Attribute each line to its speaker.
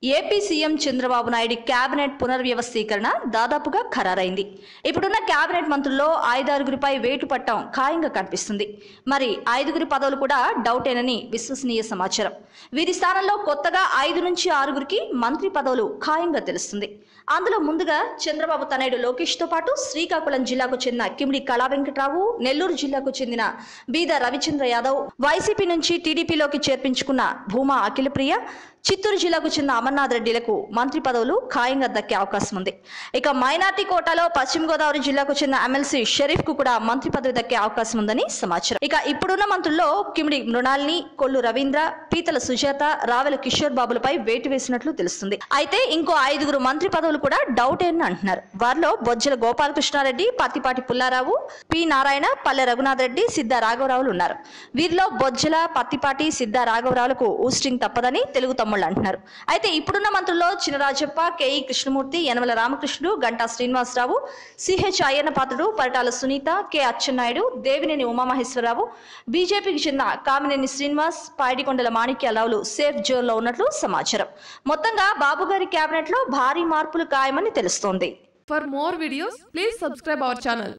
Speaker 1: AP CM Chandrababu Naidu cabinet పునర్వ్యవస్థీకరణ దాదాపుగా ఖరారైంది. ఇప్పుడున్న కేబినెట్ మంత్రుల్లో 5-6గురిపై వేటు పట్టం ఖాయంగా కనిపిస్తుంది. మరి 5గురి పదవులు కూడా డౌటేనని విశ్వసనీయ సమాచారం. వీరి స్థానంలో కొత్తగా 5 నుంచి 6గురికి మంత్రి పదవులు ఖాయంగా తెలుస్తుంది. అందులో ముందుగా చంద్రబాబు తనయుడు లోకేష్ తో పాటు శ్రీకాకుళం జిల్లాకు చెందిన కిమిడి కళా వెంకట్రావు, నెల్లూరు జిల్లాకు చెందిన బీద రవిచంద్ర యాదవ్, వైసీపీ నుంచి టీడీపీలోకి చేర్పించుకున్న భూమా అఖిలప్రియ, చిత్తూరు జిల్లాకు చెందిన అమర్నాథ్ రెడ్డిలకు మంత్రి పదవులు ఖాయంగా దక్కే అవకాశం ఉంది. ఇక మైనార్టీ కోటాలో పశ్చిమ గోదావరి జిల్లాకు చెందిన ఎమ్మెల్సీ షరీఫ్ కు కూడా మంత్రి పదవి దక్కే అవకాశం ఉందని సమాచారం. ఇక ఇప్పుడున్న మంత్రుల్లో కిమిడి మృణాలిని, కొల్లు రవీంద్ర, పీతల సుజాత, రావెల కిషోర్ బాబులపై వేటు వేసినట్లు తెలుస్తుంది. అయితే ఇంకో 5గురు మంత్రి పదవులు కూడా డౌటే అని అంటున్నారు. వారిలో బొజ్జల గోపాలకృష్ణారెడ్డి, పత్తిపాటి పుల్లారావు, పి నారాయణ, పల్లె రఘునాథ్ రెడ్డి, సిద్ధా రాఘవరావులు ఉన్నారు. వీరిలో బొజ్జల, పత్తిపాటి, సిద్ధా రాఘవరావులకు ఊస్టింగ్ తప్పదని తెలుగు తమ్ముళ్ళు అంటున్నారు. అయితే ఇప్పుడున్న మంత్రుల్లో Chinarajappa, K E Krishnamurthy, Yanamala Ramakrishnudu, Ganta Srinivasarao, CH Ayyanna Patrudu, Paritala Sunitha, K Atchannaidu, Devineni Umamaheswararao, బీజేపీకి చెందిన కామినేని శ్రీనివాస్, పాయడికొండల మాణిక్యాలరావులు సేఫ్ జోన్ లో ఉన్నట్లు సమాచారం. మొత్తంగా బాబు గారి కేబినెట్ లో భారీ మార్పులు ఖాయమని తెలుస్తోంది.
Speaker 2: For more videos, please subscribe our channel.